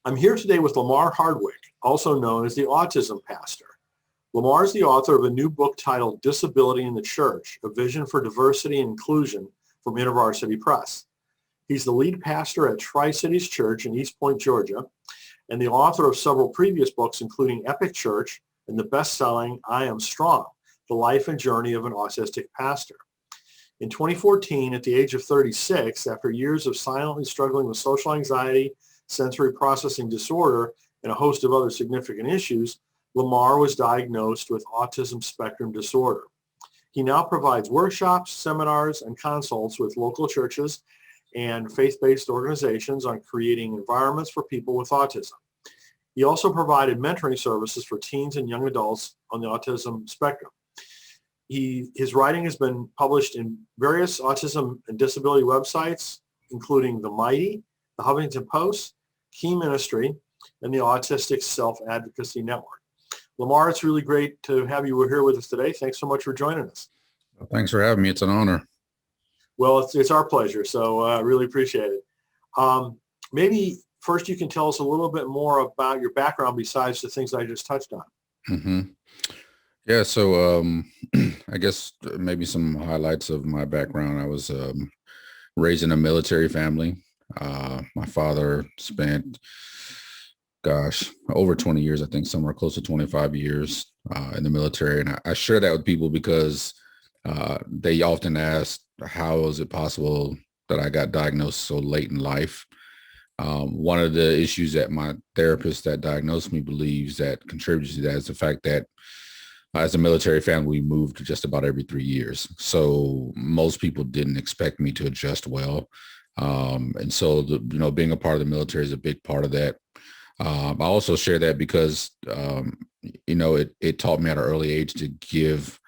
I'm here today with Lamar Hardwick, also known as the Autism Pastor. Lamar is the author of a new book titled Disability in the Church, A Vision for Diversity and Inclusion from InterVarsity Press. He's the lead pastor at Tri-Cities Church in East Point, Georgia, and the author of several previous books, including Epic Church and the best-selling I Am Strong, The Life and Journey of an Autistic Pastor. In 2014, at the age of 36, after years of silently struggling with social anxiety, sensory processing disorder, and a host of other significant issues, Lamar was diagnosed with autism spectrum disorder. He now provides workshops, seminars, and consults with local churches and faith-based organizations on creating environments for people with autism. He also provided mentoring services for teens and young adults on the autism spectrum. His writing has been published in various autism and disability websites, including The Mighty, the Huffington Post, Key Ministry, and the Autistic Self-Advocacy Network. Lamar, it's really great to have you here with us today. Thanks so much for joining us. Well, thanks for having me. It's an honor. Well, it's our pleasure, so I really appreciate it. Maybe first you can tell us a little bit more about your background besides the things I just touched on. Mm-hmm. Yeah, so I guess maybe some highlights of my background. I was raised in a military family. My father spent, over 20 years, I think somewhere close to 25 years in the military. And I share that with people because they often ask, how is it possible that I got diagnosed so late in life? One of the issues that my therapist that diagnosed me believes that contributes to that is the fact that as a military family, we moved just about every 3 years. So most people didn't expect me to adjust well. And so, being a part of the military is a big part of that. I also share that because, it taught me at an early age to give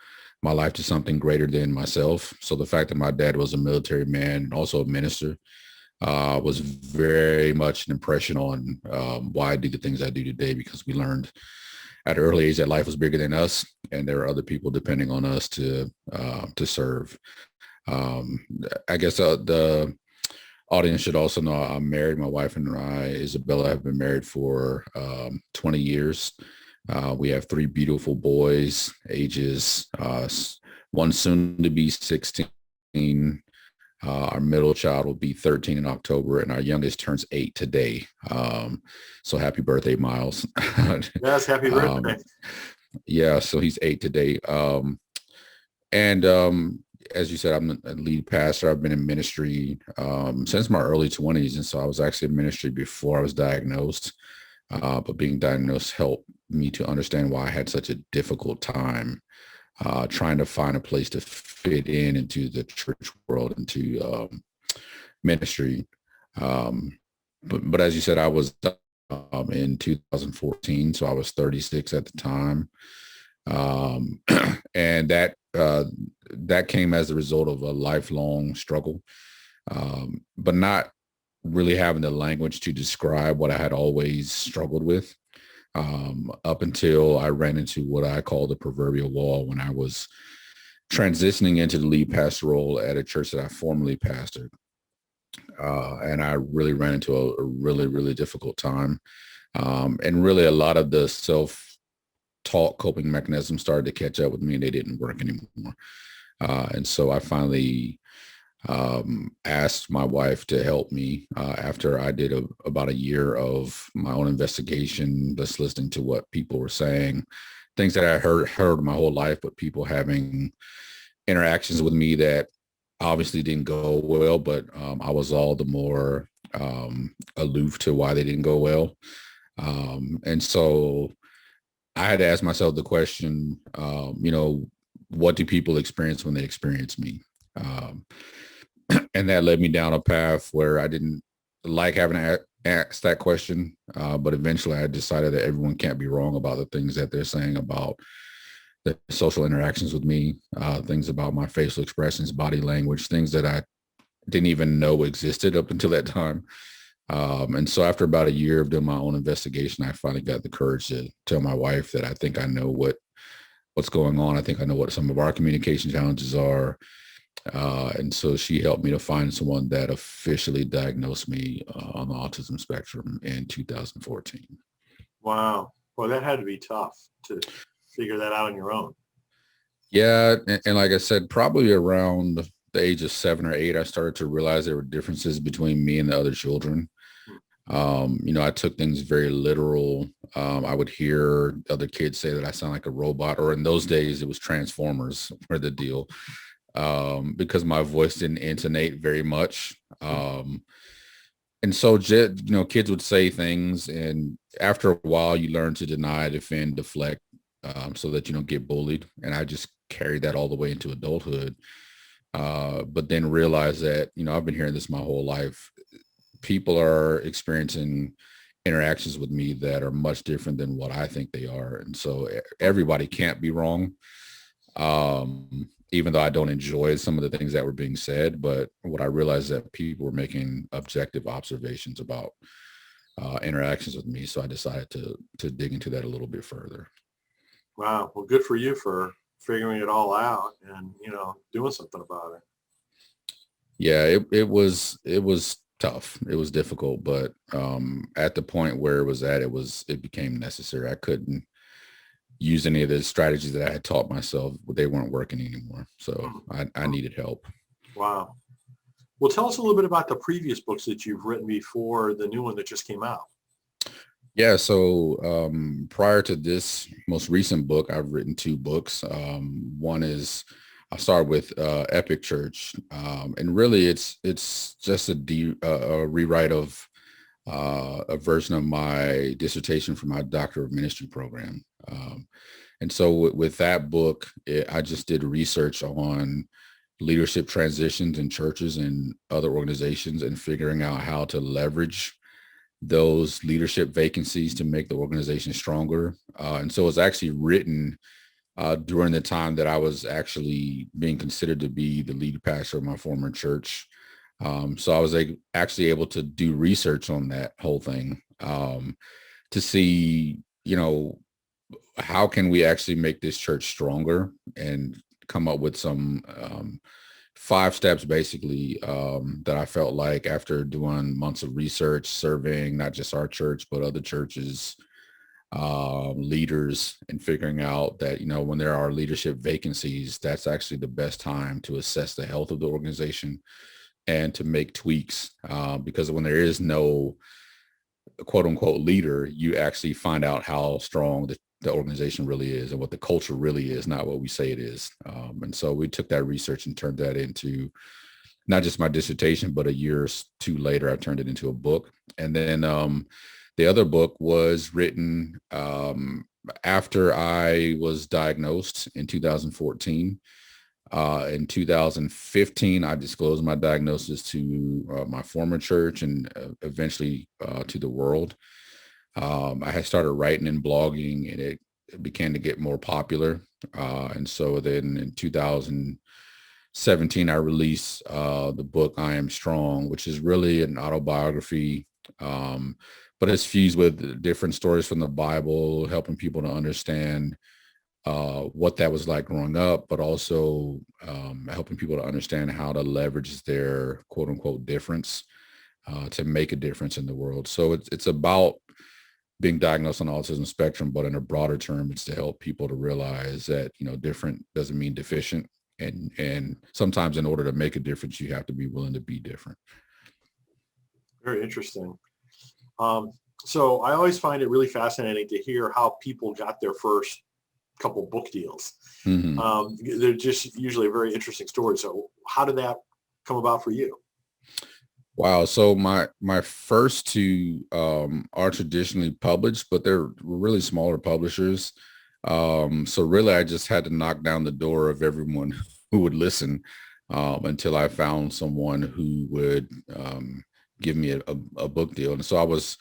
my life to something greater than myself. So the fact that my dad was a military man and also a minister was very much an impression on why I do the things I do today, because we learned at an early age that life was bigger than us and there are other people depending on us to serve. I guess the audience should also know I'm married. My wife and I, Isabella, have been married for 20 years. We have 3 beautiful boys, ages one soon to be 16. Our middle child will be 13 in October, and our youngest turns 8 today. So happy birthday, Miles. Yes, happy birthday. Yeah, so he's 8 today. As you said, I'm a lead pastor. I've been in ministry since my early 20s. And so I was actually in ministry before I was diagnosed. But being diagnosed helped me to understand why I had such a difficult time trying to find a place to fit into the church world, into ministry. But as you said, I was in 2014, so I was 36 at the time. And that came as a result of a lifelong struggle, but not really having the language to describe what I had always struggled with, up until I ran into what I call the proverbial wall when I was transitioning into the lead pastor role at a church that I formerly pastored. And I really ran into a really, really difficult time. And really a lot of the self-talk coping mechanisms started to catch up with me, and they didn't work anymore. And so I finally asked my wife to help me after I did about a year of my own investigation, just listening to what people were saying, things that I heard my whole life, but people having interactions with me that obviously didn't go well, but I was all the more aloof to why they didn't go well. And so I had to ask myself the question, what do people experience when they experience me? And that led me down a path where I didn't like having to ask that question. But eventually I decided that everyone can't be wrong about the things that they're saying about the social interactions with me, things about my facial expressions, body language, things that I didn't even know existed up until that time. And so after about a year of doing my own investigation, I finally got the courage to tell my wife that I think I know what's going on. I think I know what some of our communication challenges are. And so she helped me to find someone that officially diagnosed me on the autism spectrum in 2014. Wow. Well, that had to be tough to figure that out on your own. Yeah. And like I said, probably around the age of 7 or 8, I started to realize there were differences between me and the other children. I took things very literal. I would hear other kids say that I sound like a robot, or in those days it was Transformers were the deal, because my voice didn't intonate very much. And so, kids would say things, and after a while you learn to deny, defend, deflect, so that you don't get bullied. And I just carried that all the way into adulthood. But then realized that, I've been hearing this my whole life. People are experiencing interactions with me that are much different than what I think they are. And so everybody can't be wrong. Even though I don't enjoy some of the things that were being said, but what I realized that people were making objective observations about interactions with me. So I decided to dig into that a little bit further. Wow. Well, good for you for figuring it all out and, doing something about it. Yeah, it was tough. It was difficult, but at the point where it was at, it became necessary. I couldn't use any of the strategies that I had taught myself. They weren't working anymore. So I needed help. Wow. Well, tell us a little bit about the previous books that you've written before the new one that just came out. Yeah. So prior to this most recent book, I've written 2 books. One is, I started with Epic Church, and really it's just a rewrite of a version of my dissertation for my Doctor of Ministry program. And so with that book, I just did research on leadership transitions in churches and other organizations, and figuring out how to leverage those leadership vacancies to make the organization stronger. And so it's actually written during the time that I was actually being considered to be the lead pastor of my former church. So I was actually able to do research on that whole thing, to see, how can we actually make this church stronger, and come up with some 5 steps basically, that I felt like, after doing months of research, surveying not just our church, but other churches, leaders, and figuring out that, when there are leadership vacancies, that's actually the best time to assess the health of the organization and to make tweaks, because when there is no quote unquote leader, you actually find out how strong the organization really is and what the culture really is, not what we say it is. And so we took that research and turned that into not just my dissertation, but a year or 2 later, I turned it into a book. And then the other book was written after I was diagnosed in 2014. In 2015, I disclosed my diagnosis to my former church, and eventually to the world. I had started writing and blogging, and it began to get more popular. And so then in 2017, I released the book, I Am Strong, which is really an autobiography, but it's fused with different stories from the Bible, helping people to understand what that was like growing up, but also helping people to understand how to leverage their quote unquote difference to make a difference in the world. So it's about being diagnosed on the autism spectrum, but in a broader term, it's to help people to realize that, different doesn't mean deficient. And sometimes in order to make a difference, you have to be willing to be different. Very interesting. So I always find it really fascinating to hear how people got their first couple book deals. Mm-hmm. They're just usually a very interesting story. So how did that come about for you? Wow. So my first 2 are traditionally published, but they're really smaller publishers. So really, I just had to knock down the door of everyone who would listen until I found someone who would give me a book deal. And so I was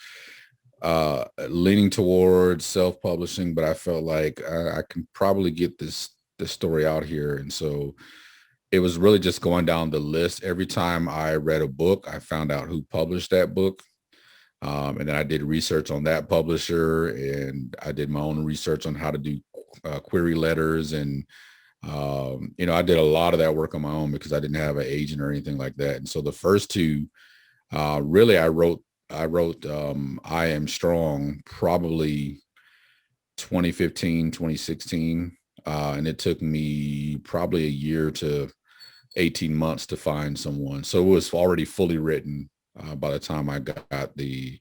leaning towards self-publishing, but I felt like I can probably get this story out here. And so it was really just going down the list. Every time I read a book, I found out who published that book. And then I did research on that publisher, and I did my own research on how to do query letters and I did a lot of that work on my own because I didn't have an agent or anything like that. And so the first two, really, I wrote I Am Strong probably 2015, 2016. And it took me probably a year to 18 months to find someone. So it was already fully written by the time I got the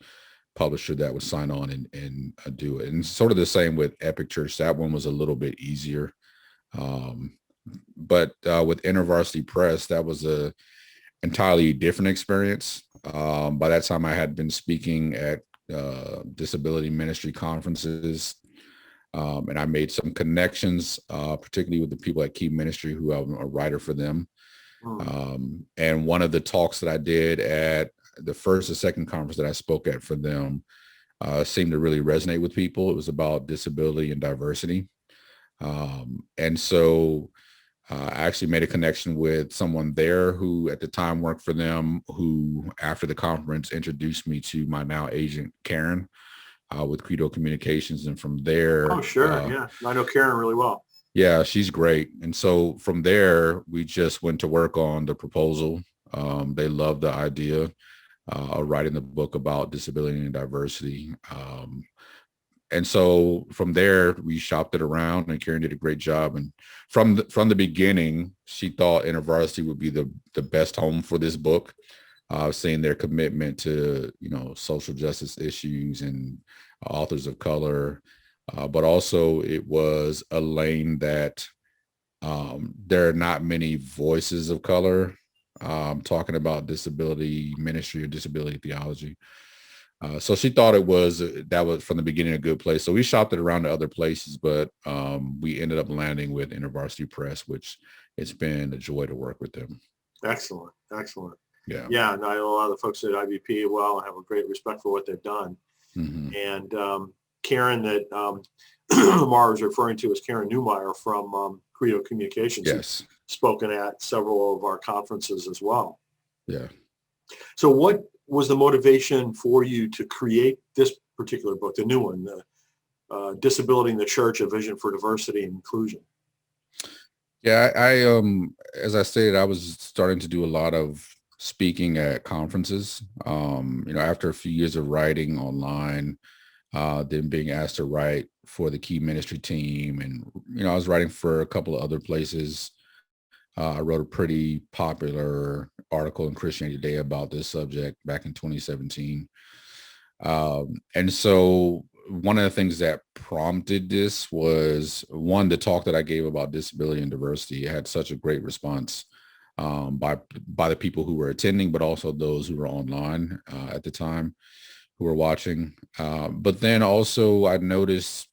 publisher that would sign on and do it. And sort of the same with Epic Church. That one was a little bit easier. Um, but with InterVarsity Press, that was a entirely different experience. By that time, I had been speaking at disability ministry conferences, and I made some connections, particularly with the people at Key Ministry, who I'm a writer for them. And one of the talks that I did at the first or second conference that I spoke at for them seemed to really resonate with people. It was about disability and diversity. And so I actually made a connection with someone there who at the time worked for them, who after the conference introduced me to my now agent, Karen, with Credo Communications. And from there. Oh, sure. Yeah. I know Karen really well. Yeah, she's great. And so from there, we just went to work on the proposal. They loved the idea of writing the book about disability and diversity. And so from there, we shopped it around, and Karen did a great job. And from the beginning, she thought InterVarsity would be the best home for this book, seeing their commitment to, social justice issues and authors of color. But also it was a lane that there are not many voices of color talking about disability ministry or disability theology. So she thought that was from the beginning a good place. So we shopped it around to other places, but we ended up landing with InterVarsity Press, which it's been a joy to work with them. Excellent. Excellent. Yeah. Yeah. And I know a lot of the folks at IVP well have a great respect for what they've done. Mm-hmm. And Karen that Lamar was referring to is Karen Newmeyer from Credo Communications. Yes. Spoken at several of our conferences as well. Yeah. So what was the motivation for you to create this particular book, the new one, the Disability in the Church, A Vision for Diversity and Inclusion? Yeah, I as I stated, I was starting to do a lot of speaking at conferences. After a few years of writing online, then being asked to write for the Key Ministry team, and I was writing for a couple of other places. I wrote a pretty popular article in Christianity Today about this subject back in 2017. And so one of the things that prompted this was, one, the talk that I gave about disability and diversity. It had such a great response by the people who were attending, but also those who were online at the time who were watching. But then also I noticed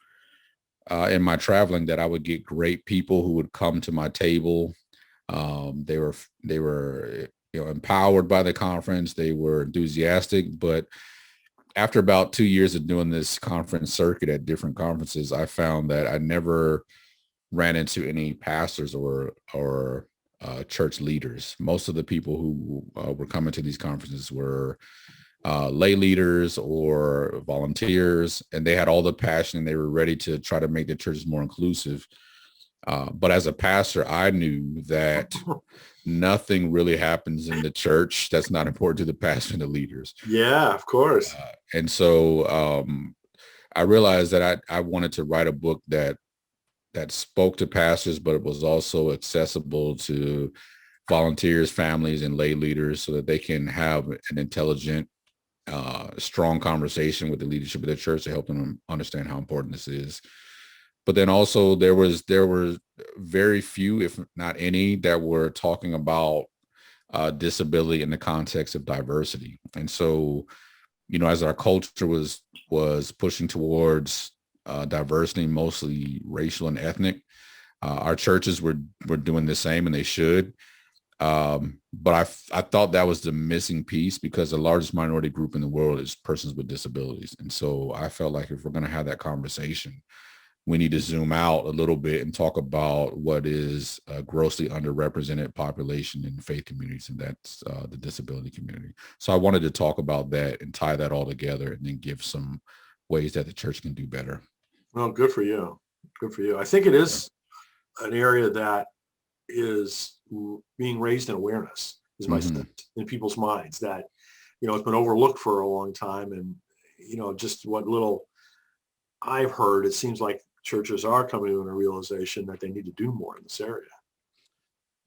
in my traveling that I would get great people who would come to my table. They were empowered by the conference. They were enthusiastic, but after about 2 years of doing this conference circuit at different conferences, I found that I never ran into any pastors or church leaders. Most of the people who were coming to these conferences were lay leaders or volunteers, and they had all the passion and they were ready to try to make the churches more inclusive. But as a pastor, I knew that nothing really happens in the church that's not important to the pastor and the leaders. Yeah, of course. And so I realized that I wanted to write a book that spoke to pastors, but it was also accessible to volunteers, families, and lay leaders so that they can have an intelligent, strong conversation with the leadership of the church to help them understand how important this is. But then also there were very few, if not any, that were talking about disability in the context of diversity. And so, as our culture was pushing towards diversity, mostly racial and ethnic, our churches were doing the same, and they should. But I thought that was the missing piece, because the largest minority group in the world is persons with disabilities. And so I felt like if we're going to have that conversation, we need to zoom out a little bit and talk about what is a grossly underrepresented population in faith communities, and that's the disability community. So I wanted to talk about that and tie that all together, and then give some ways that the church can do better. Well, good for you. Good for you. I think it is an area that is being raised in awareness, is my sense, in people's minds, that, it's been overlooked for a long time. And, just what little I've heard, it seems like churches are coming to a realization that they need to do more in this area.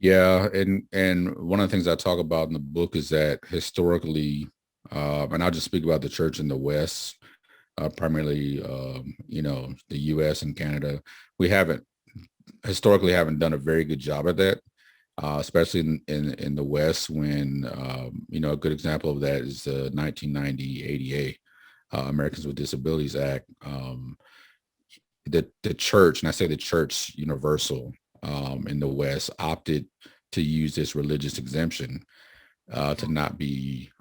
Yeah, and one of the things I talk about in the book is that historically, and I'll just speak about the church in the West, primarily, the U.S. and Canada. We historically haven't done a very good job at that, especially in the West. When a good example of that is the 1990 ADA, Americans with Disabilities Act. The church, and I say the church universal, in the West, opted to use this religious exemption to not be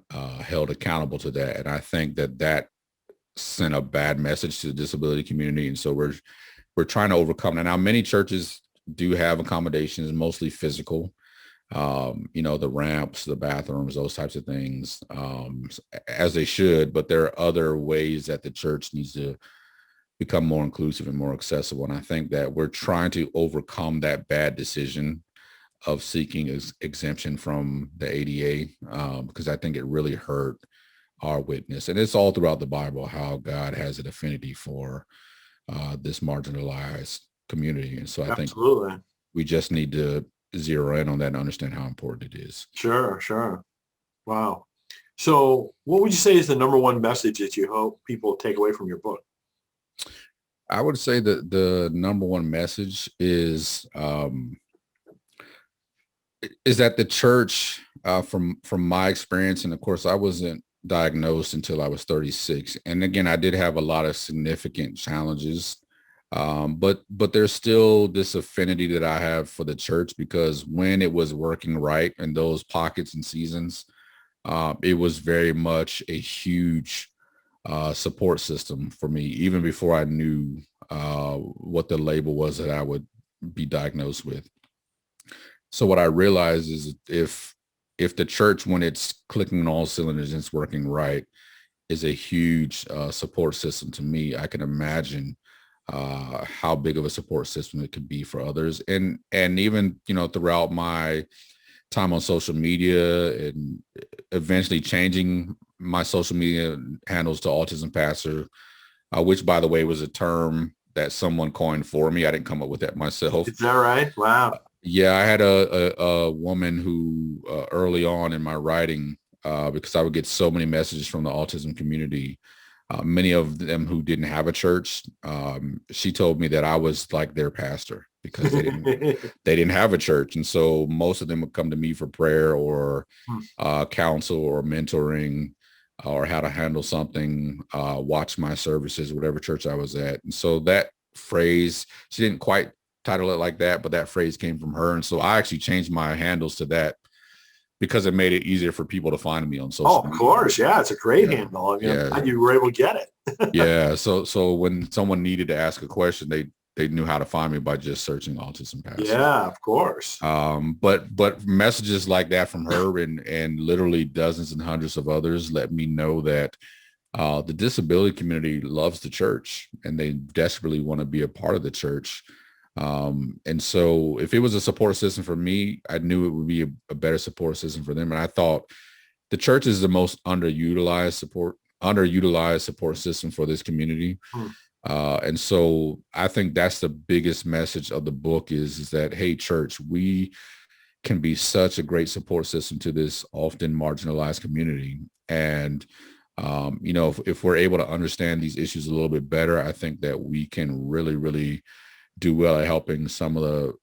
held accountable to that. And I think that sent a bad message to the disability community. And so we're trying to overcome that. Now, many churches do have accommodations, mostly physical, the ramps, the bathrooms, those types of things, as they should. But there are other ways that the church needs to become more inclusive and more accessible. And I think that we're trying to overcome that bad decision of seeking exemption from the ADA, because I think it really hurt our witness. And it's all throughout the Bible how God has an affinity for this marginalized community. And so I think we just need to zero in on that and understand how important it is. Sure. Wow. So what would you say is the number one message that you hope people take away from your book? I would say that the number one message is that the church, from my experience, and of course I wasn't diagnosed until I was 36. And again, I did have a lot of significant challenges, but there's still this affinity that I have for the church, because when it was working right in those pockets and seasons, it was very much a huge support system for me, even before I knew what the label was that I would be diagnosed with. So what I realized is if the church, when it's clicking on all cylinders and it's working right, is a huge support system to me, I can imagine how big of a support system it could be for others. And even, throughout my time on social media and eventually changing my social media handles to Autism Pastor, which, by the way, was a term that someone coined for me. I didn't come up with that myself. Is that right? Wow. Yeah, I had a woman who early on in my writing, because I would get so many messages from the autism community, many of them who didn't have a church. She told me that I was like their pastor, because they didn't have a church. And so most of them would come to me for prayer or counsel or mentoring, or how to handle something, watch my services, whatever church I was at. And so that phrase, she didn't quite title it like that, but that phrase came from her. And so I actually changed my handles to that because it made it easier for people to find me on social media. Of course. Yeah. It's a great handle. I mean, you were able to get it. Yeah. So when someone needed to ask a question, they knew how to find me by just searching Autism Pastor. Yeah, of course. But messages like that from her and literally dozens and hundreds of others let me know that the disability community loves the church and they desperately want to be a part of the church. And so if it was a support system for me, I knew it would be a better support system for them. And I thought the church is the most underutilized support system for this community. And so I think that's the biggest message of the book is that, hey, church, we can be such a great support system to this often marginalized community. And, if we're able to understand these issues a little bit better, I think that we can really, really do well at helping some of the,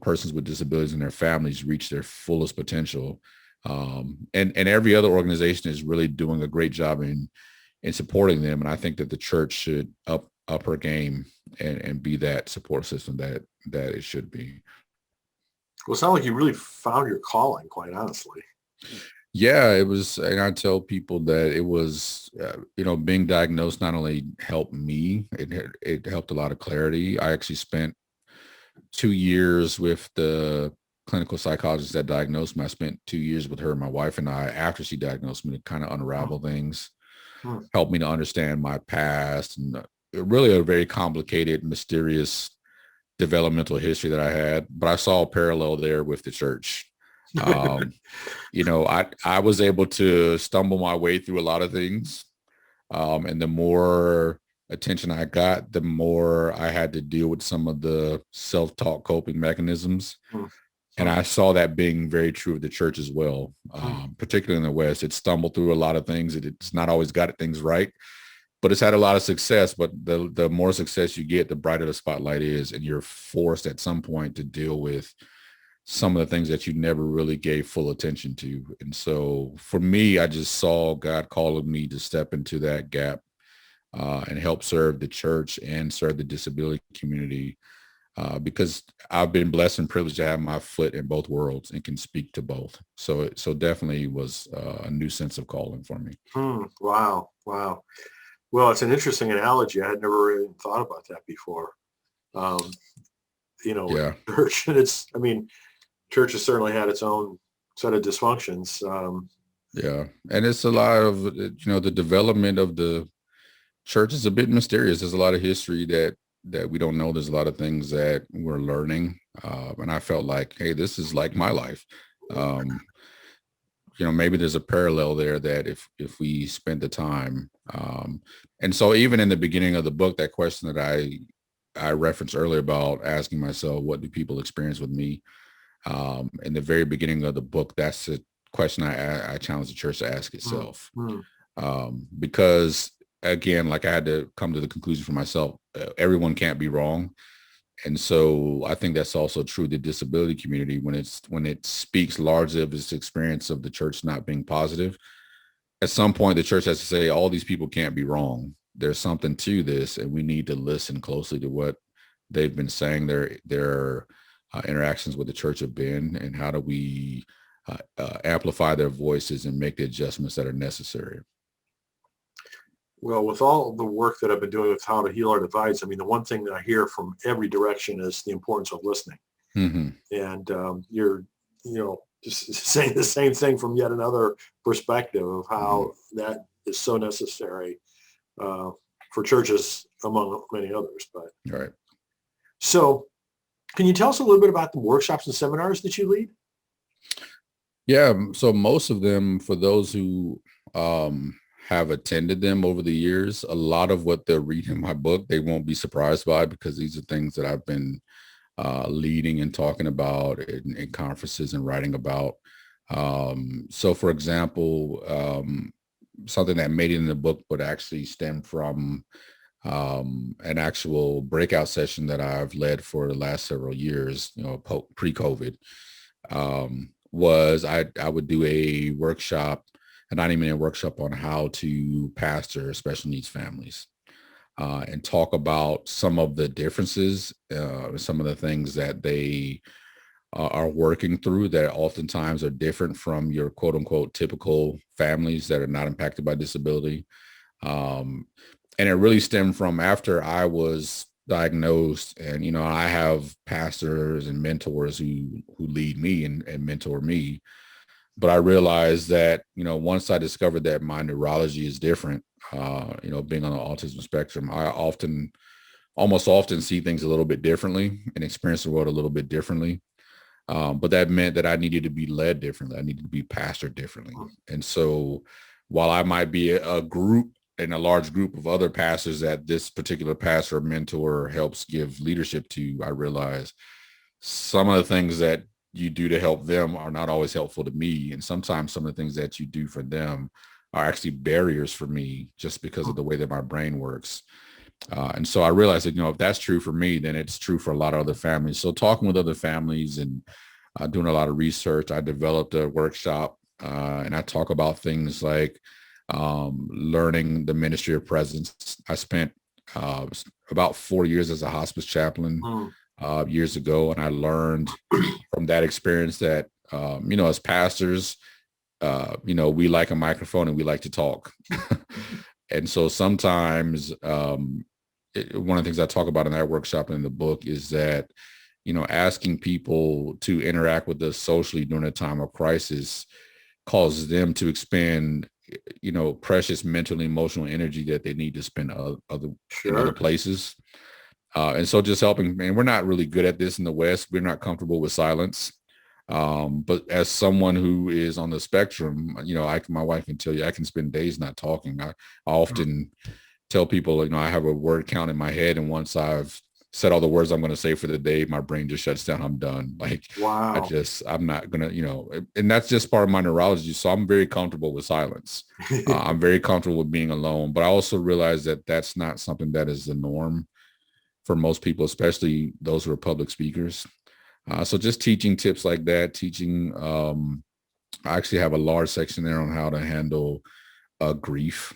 persons with disabilities and their families reach their fullest potential. And every other organization is really doing a great job in supporting them. And I think that the church should up her game and be that support system that it should be. Well, it sounds like you really found your calling, quite honestly. Yeah, it was. And I tell people that it was, being diagnosed not only helped me, it helped a lot of clarity. I actually spent 2 years with the clinical psychologist that diagnosed me. I spent 2 years with her, my wife and I, after she diagnosed me, to kind of unravel things. Helped me to understand my past and really a very complicated, mysterious developmental history that I had, but I saw a parallel there with the church. Um, I was able to stumble my way through a lot of things. And the more attention I got, the more I had to deal with some of the self-taught coping mechanisms. And I saw that being very true of the church as well, particularly in the West. It stumbled through a lot of things. It's not always got things right, but it's had a lot of success. But the more success you get, the brighter the spotlight is. And you're forced at some point to deal with some of the things that you never really gave full attention to. And so for me, I just saw God calling me to step into that gap and help serve the church and serve the disability community because I've been blessed and privileged to have my foot in both worlds and can speak to both. So definitely was a new sense of calling for me. Wow. Well, it's an interesting analogy. I had never really thought about that before. Yeah. Church, and church has certainly had its own set of dysfunctions. Yeah. And it's a lot of, the development of the church is a bit mysterious. There's a lot of history that we don't know. There's a lot of things that we're learning. And I felt like, hey, this is like my life. Maybe there's a parallel there that if we spend the time. And so even in the beginning of the book, that question that I referenced earlier about asking myself, what do people experience with me? In the very beginning of the book, that's the question I challenge the church to ask itself. Because again, like I had to come to the conclusion for myself, everyone can't be wrong. And so I think that's also true of the disability community when it speaks largely of its experience of the church not being positive. At some point, the church has to say, all these people can't be wrong. There's something to this, and we need to listen closely to what they've been saying their interactions with the church have been, and how do we amplify their voices and make the adjustments that are necessary. Well, with all the work that I've been doing with How to Heal Our Divides, the one thing that I hear from every direction is the importance of listening. And you're, just saying the same thing from yet another perspective of how that is so necessary for churches, among many others. But right. So can you tell us a little bit about the workshops and seminars that you lead? Yeah. So most of them, for those who have attended them over the years, a lot of what they'll read in my book, they won't be surprised by, because these are things that I've been leading and talking about in conferences and writing about. So for example, something that made it in the book but actually stemmed from an actual breakout session that I've led for the last several years, pre-COVID, was I would do a workshop, a 90-minute workshop on how to pastor special needs families and talk about some of the differences, some of the things that they are working through that oftentimes are different from your quote unquote typical families that are not impacted by disability. And it really stemmed from after I was diagnosed, and, I have pastors and mentors who lead me and mentor me. But I realized that, once I discovered that my neurology is different, being on the autism spectrum, I almost often see things a little bit differently and experience the world a little bit differently. But that meant that I needed to be led differently. I needed to be pastored differently. And so while I might be a large group of other pastors that this particular pastor or mentor helps give leadership to, I realize some of the things that you do to help them are not always helpful to me. And sometimes some of the things that you do for them are actually barriers for me just because of the way that my brain works. And so I realized that, if that's true for me, then it's true for a lot of other families. So talking with other families and doing a lot of research, I developed a workshop and I talk about things like learning the ministry of presence. I spent about 4 years as a hospice chaplain years ago. And I learned from that experience that, as pastors, we like a microphone and we like to talk. And so sometimes one of the things I talk about in that workshop and in the book is that, asking people to interact with us socially during a time of crisis causes them to expend, precious mental and emotional energy that they need to spend in other places. And so just helping, and we're not really good at this in the West. We're not comfortable with silence. But as someone who is on the spectrum, my wife can tell you, I can spend days not talking. I often tell people, I have a word count in my head. And once I've said all the words I'm going to say for the day, my brain just shuts down. I'm done. Like, wow. I'm not going to, and that's just part of my neurology. So I'm very comfortable with silence. I'm very comfortable with being alone, but I also realize that that's not something that is the norm for most people, especially those who are public speakers. So just teaching tips like that, I actually have a large section there on how to handle grief,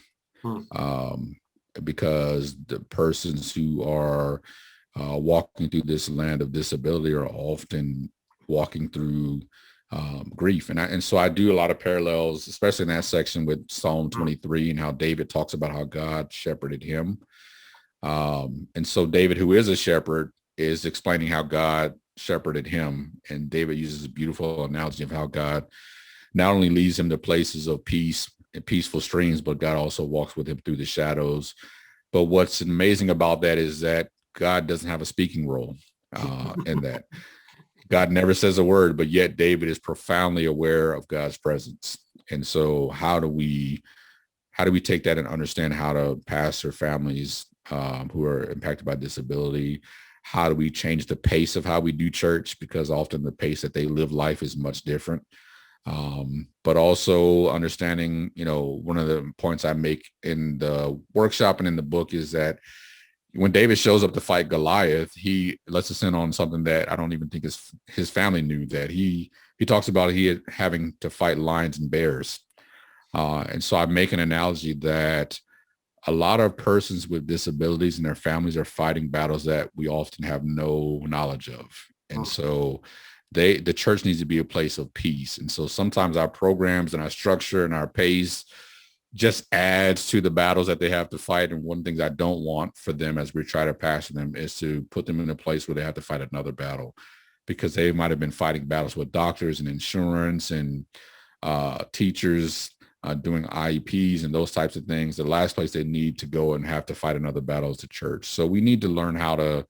because the persons who are walking through this land of disability are often walking through grief. And so I do a lot of parallels, especially in that section with Psalm 23 and how David talks about how God shepherded him. And so David, who is a shepherd, is explaining how God shepherded him. And David uses a beautiful analogy of how God not only leads him to places of peace and peaceful streams, but God also walks with him through the shadows. But what's amazing about that is that God doesn't have a speaking role in that. God never says a word, but yet David is profoundly aware of God's presence. And so how do we take that and understand how to pastor families who are impacted by disability? How do we change the pace of how we do church? Because often the pace that they live life is much different. But also understanding, one of the points I make in the workshop and in the book is that when David shows up to fight Goliath, he lets us in on something that I don't even think his family knew, that he talks about having to fight lions and bears. And so I make an analogy that a lot of persons with disabilities and their families are fighting battles that we often have no knowledge of. And so the church needs to be a place of peace. And so sometimes our programs and our structure and our pace just adds to the battles that they have to fight. And one of the things I don't want for them as we try to pastor them is to put them in a place where they have to fight another battle, because they might have been fighting battles with doctors and insurance and teachers doing IEPs and those types of things. The last place they need to go and have to fight another battle is the church. So we need to learn how to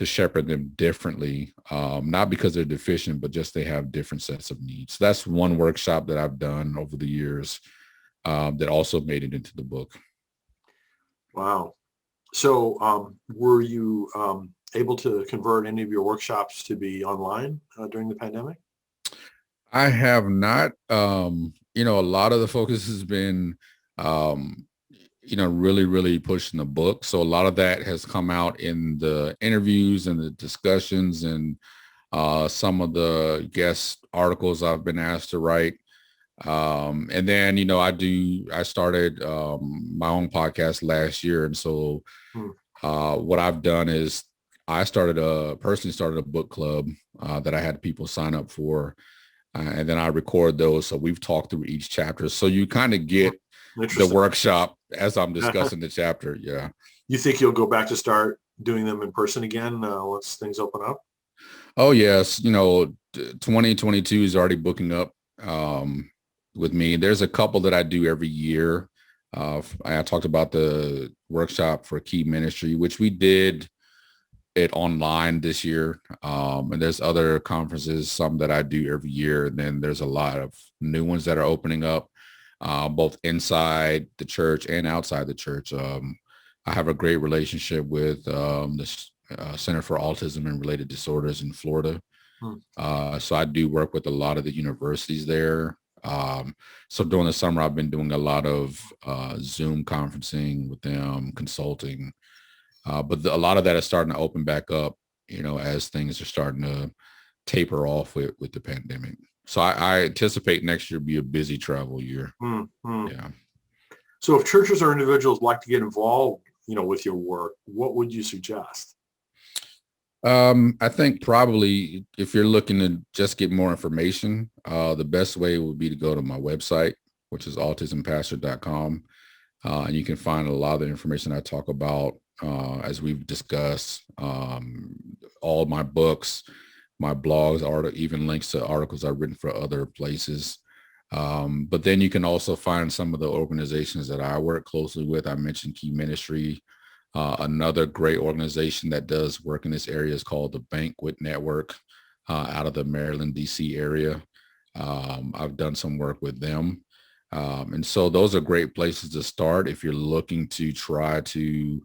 shepherd them differently, not because they're deficient, but just they have different sets of needs. So that's one workshop that I've done over the years that also made it into the book. Wow. So were you able to convert any of your workshops to be online during the pandemic? I have not. A lot of the focus has been, really, really pushing the book. So a lot of that has come out in the interviews and the discussions and some of the guest articles I've been asked to write. And then, I started my own podcast last year. And so what I've done is I personally started a book club that I had people sign up for. And then I record those. So we've talked through each chapter. So you kind of get the workshop as I'm discussing the chapter. Yeah. You think you'll go back to start doing them in person again once things open up? Oh, yes. 2022 is already booking up with me. There's a couple that I do every year. I talked about the workshop for Key Ministry, which we did it online this year. And there's other conferences, some that I do every year. And then there's a lot of new ones that are opening up, both inside the church and outside the church. I have a great relationship with the Center for Autism and Related Disorders in Florida. So I do work with a lot of the universities there. So during the summer, I've been doing a lot of Zoom conferencing with them, consulting. But a lot of that is starting to open back up, as things are starting to taper off with the pandemic. So I anticipate next year be a busy travel year. Yeah. So if churches or individuals like to get involved, with your work, what would you suggest? I think probably if you're looking to just get more information, the best way would be to go to my website, which is autismpastor.com. And you can find a lot of the information I talk about, as we've discussed, all my books, my blogs, even links to articles I've written for other places. But then you can also find some of the organizations that I work closely with. I mentioned Key Ministry. Another great organization that does work in this area is called the Banquet Network out of the Maryland, D.C. area. I've done some work with them. And so those are great places to start if you're looking to try to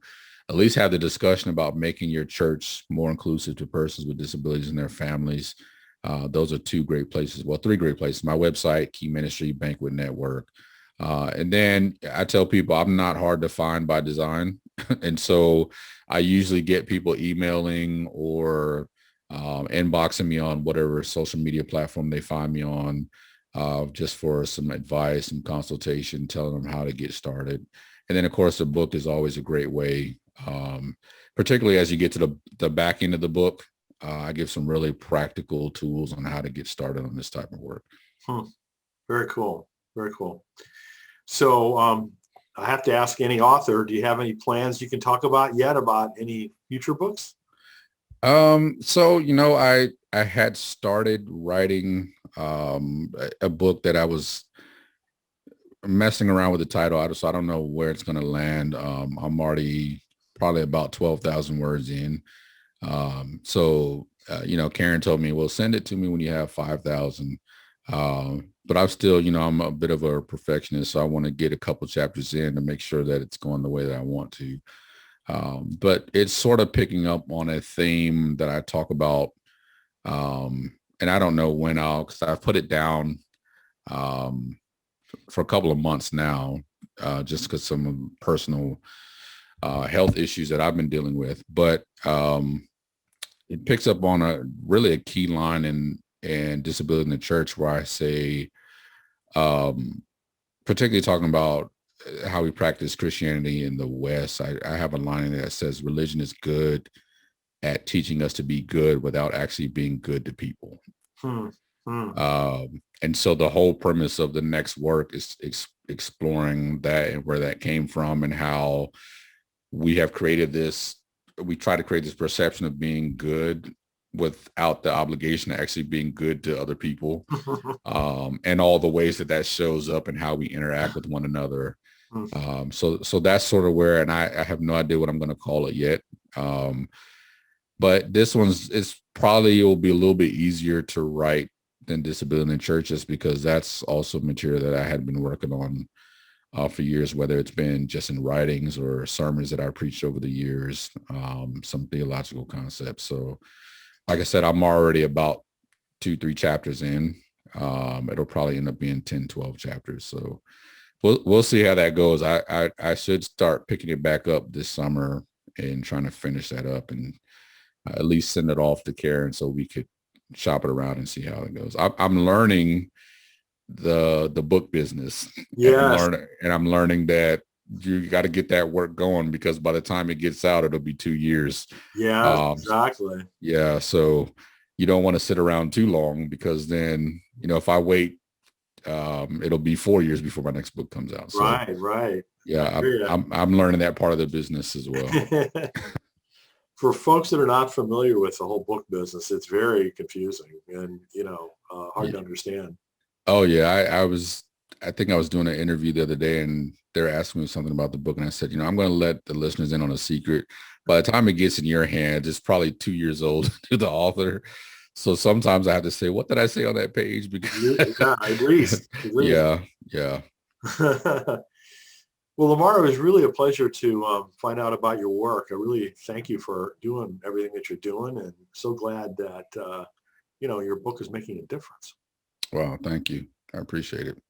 at least have the discussion about making your church more inclusive to persons with disabilities and their families. Those are two great places. Well, three great places. My website, Key Ministry, Banquet Network. And then I tell people I'm not hard to find by design. And so I usually get people emailing or inboxing me on whatever social media platform they find me on, just for some advice and consultation, telling them how to get started. And then, of course, the book is always a great way, particularly as you get to the back end of the book. I give some really practical tools on how to get started on this type of work. Very cool. Very cool. So I have to ask any author, do you have any plans you can talk about yet about any future books? So, I had started writing a book that I was messing around with the title, so I don't know where it's going to land. I'm already probably about 12,000 words in. Karen told me, well, send it to me when you have 5,000. But I'm still, I'm a bit of a perfectionist, so I want to get a couple chapters in to make sure that it's going the way that I want to. But it's sort of picking up on a theme that I talk about. And I don't know when because I've put it down for a couple of months now, just because some personal health issues that I've been dealing with. But it picks up on a key line in Disability in the Church, where I say, particularly talking about how we practice Christianity in the West, I have a line in there that says religion is good at teaching us to be good without actually being good to people. And so the whole premise of the next work is exploring that and where that came from, and how we try to create this perception of being good without the obligation of actually being good to other people, and all the ways that shows up and how we interact with one another. So that's sort of where, and I have no idea what I'm going to call it yet. But this will be a little bit easier to write than Disability in the Church, just because that's also material that I had been working on for years, whether it's been just in writings or sermons that I preached over the years, some theological concepts. So like I said, I'm already about 2-3 chapters in. It'll probably end up being 10, 12 chapters. So we'll see how that goes. I should start picking it back up this summer and trying to finish that up and at least send it off to Karen so we could shop it around and see how it goes. I'm learning the book business. Yes. I'm learning that you got to get that work going, because by the time it gets out, it'll be 2 years. Yeah, exactly. Yeah. So you don't want to sit around too long, because then, if I wait, it'll be 4 years before my next book comes out. So, right. Yeah. I'm learning that part of the business as well. For folks that are not familiar with the whole book business, it's very confusing and, hard to understand. Oh yeah. I think I was doing an interview the other day, and they're asking me something about the book. And I said, I'm going to let the listeners in on a secret. By the time it gets in your hands, it's probably 2 years old to the author. So sometimes I have to say, what did I say on that page? Because at least. Yeah. Well, Lamar, it was really a pleasure to find out about your work. I really thank you for doing everything that you're doing, and so glad that, your book is making a difference. Wow. Thank you. I appreciate it.